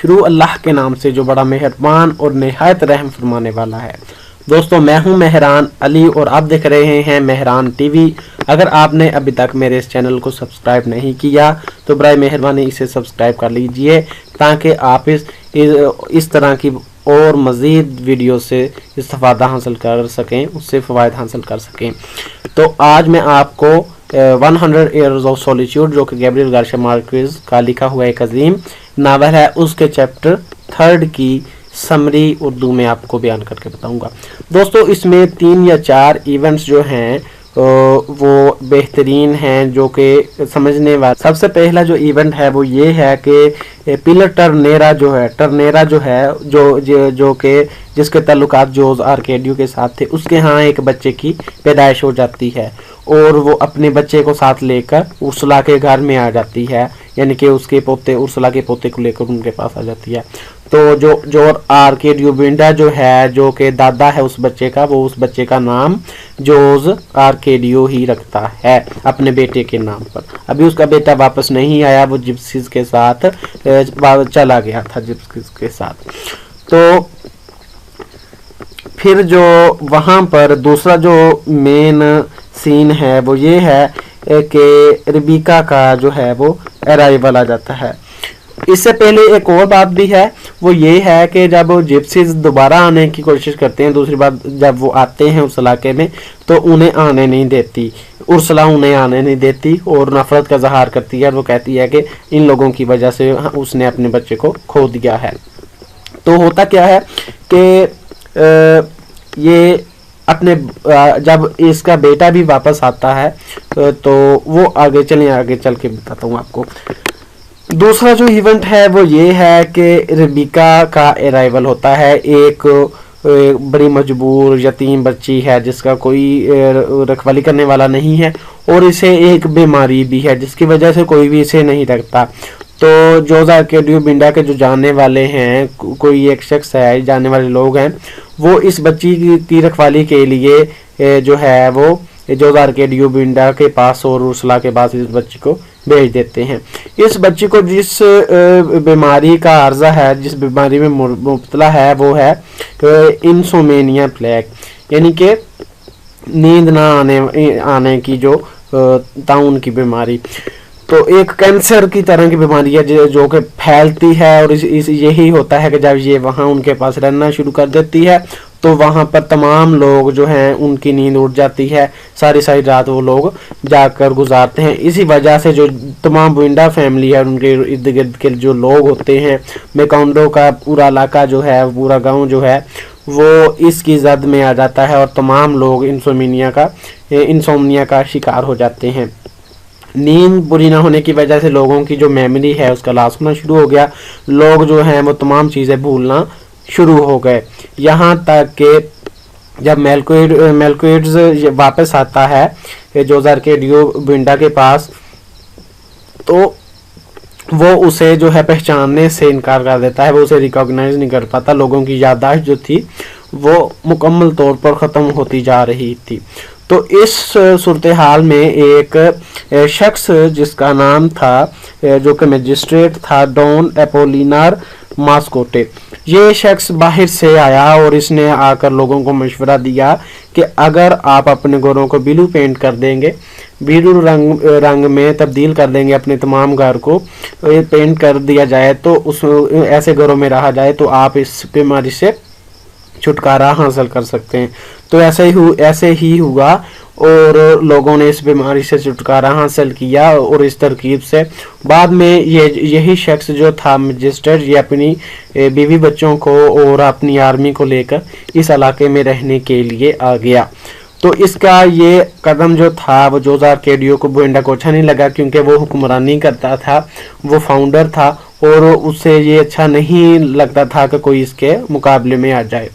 شروع اللہ کے نام سے جو بڑا مہربان اور نہایت رحم فرمانے والا ہے۔ دوستو میں ہوں مہران علی اور آپ دیکھ رہے ہیں مہران ٹی وی۔ اگر آپ نے ابھی تک میرے اس چینل کو سبسکرائب نہیں کیا تو برائے مہربانی اسے سبسکرائب کر لیجئے تاکہ آپ اس طرح کی اور مزید ویڈیو سے استفادہ حاصل کر سکیں، اس سے فوائد حاصل کر سکیں۔ تو آج میں آپ کو 100 ایئرز آف سولیچیوڈ جو کہ گیبریل گارشیا مارکیز کا لکھا ہوا ایک عظیم ناول ہے، اس کے چیپٹر 3 کی سمری اردو میں آپ کو بیان کر کے بتاؤں گا۔ دوستو اس میں 3 یا 4 ایونٹس جو ہیں وہ بہترین ہیں جو کہ سمجھنے والا۔ سب سے پہلا جو ایونٹ ہے وہ یہ ہے کہ پلر ٹرنیرا جو ہے جو کہ جس کے تعلقات جوز آرکیڈیو کے ساتھ تھے، اس کے ہاں ایک بچے کی پیدائش ہو جاتی ہے اور وہ اپنے بچے کو ساتھ لے کر ارسلا کے گھر میں آ جاتی ہے، یعنی کہ اس کے پوتے ارسلا کے پوتے کو لے کر ان کے پاس آ جاتی ہے۔ تو جو آرکیڈیو بینڈا جو ہے جو کہ دادا ہے اس بچے کا، وہ اس بچے کا نام جوز آرکیڈیو ہی رکھتا ہے اپنے بیٹے کے نام پر۔ ابھی اس کا بیٹا واپس نہیں آیا، وہ جپسیز کے ساتھ چلا گیا تھا جپسیز کے ساتھ۔ تو پھر جو وہاں پر دوسرا جو مین سین ہے وہ یہ ہے کہ ربیکا کا جو ہے وہ ارائیول آ جاتا ہے۔ اس سے پہلے ایک اور بات بھی ہے، وہ یہ ہے کہ جب جپسیز دوبارہ آنے کی کوشش کرتے ہیں، دوسری بات جب وہ آتے ہیں اس علاقے میں تو انہیں آنے نہیں دیتی، ارسلا انہیں آنے نہیں دیتی اور نفرت کا اظہار کرتی ہے اور وہ کہتی ہے کہ ان لوگوں کی وجہ سے اس نے اپنے بچے کو کھو دیا ہے۔ تو ہوتا کیا ہے کہ یہ اپنے جب اس کا بیٹا بھی واپس آتا ہے تو وہ آگے چل کے بتاتا ہوں آپ کو۔ دوسرا جو ایونٹ ہے وہ یہ ہے کہ ربیکا کا ارائیول ہوتا ہے۔ ایک بڑی مجبور یتیم بچی ہے جس کا کوئی رکھوالی کرنے والا نہیں ہے اور اسے ایک بیماری بھی ہے جس کی وجہ سے کوئی بھی اسے نہیں رکھتا۔ تو جوز آرکیڈیو بینڈا کے جو جاننے والے ہیں، کوئی ایک شخص ہے، جاننے والے لوگ ہیں، وہ اس بچی کی رکھوالی کے لیے جو ہے وہ جوز آرکیڈیو بینڈا کے پاس اور ارسلا کے پاس اس بچی کو بھیج دیتے ہیں۔ اس بچی کو جس بیماری کا عرضہ ہے، جس بیماری میں مبتلا ہے، وہ ہے انسومینیا پلیگ، یعنی کہ نیند نہ آنے کی جو طاعون کی بیماری۔ تو ایک کینسر کی طرح کی بیماری ہے جو کہ پھیلتی ہے اور یہی ہوتا ہے کہ جب یہ وہاں ان کے پاس رہنا شروع کر دیتی ہے تو وہاں پر تمام لوگ جو ہیں ان کی نیند اڑ جاتی ہے، ساری رات وہ لوگ جا کر گزارتے ہیں۔ اسی وجہ سے جو تمام بینڈا فیملی ہے ان کے ارد گرد کے جو لوگ ہوتے ہیں، میکانڈو کا پورا علاقہ جو ہے، پورا گاؤں جو ہے، وہ اس کی زد میں آ جاتا ہے اور تمام لوگ انسومنیا کا شکار ہو جاتے ہیں۔ نیند پوری نہ ہونے کی وجہ سے لوگوں کی جو میموری ہے اس کا لاس ہونا شروع ہو گیا، لوگ جو ہیں وہ تمام چیزیں بھولنا شروع ہو گئے، یہاں تک کہ جب میلکوئڈز واپس آتا ہے جوز آرکیڈیو بینڈا کے پاس تو وہ اسے جو ہے پہچاننے سے انکار کر دیتا ہے، وہ اسے ریکاگنائز نہیں کر پاتا۔ لوگوں کی یادداشت جو تھی وہ مکمل طور پر ختم ہوتی جا رہی تھی۔ تو اس صورتحال میں ایک شخص جس کا نام تھا جو کہ میجسٹریٹ تھا، ڈون اپولینار ماسکوٹے، یہ شخص باہر سے آیا اور اس نے آ کر لوگوں کو مشورہ دیا کہ اگر آپ اپنے گھروں کو بلو پینٹ کر دیں گے، بلو رنگ میں تبدیل کر دیں گے، اپنے تمام گھر کو پینٹ کر دیا جائے تو ایسے گھروں میں رہا جائے تو آپ اس بیماری سے چھٹکارا حاصل کر سکتے ہیں۔ تو ایسے ہی ہوا اور لوگوں نے اس بیماری سے چھٹکارا حاصل کیا اور اس ترکیب سے بعد میں یہی شخص جو تھا میجسٹر، یہ اپنی بیوی بچوں کو اور اپنی آرمی کو لے کر اس علاقے میں رہنے کے لیے آ گیا۔ تو اس کا یہ قدم جو تھا وہ جوز آرکیڈیو کو بینڈا کو اچھا نہیں لگا کیونکہ وہ حکمرانی کرتا تھا، وہ فاؤنڈر تھا اور اسے یہ اچھا نہیں لگتا تھا کہ کوئی اس کے مقابلے میں آ جائے۔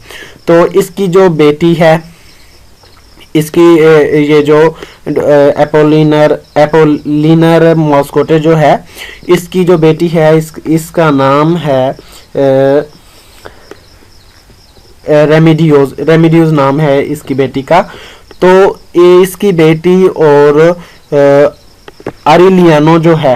تو اس کی جو بیٹی ہے، اس کی یہ جو اپولینر ماسکوٹے جو ہے، اس کی جو بیٹی ہے اس کا نام ہے ریمیڈیوز نام ہے اس کی بیٹی کا۔ تو اس کی بیٹی اور آریلیانو جو ہے،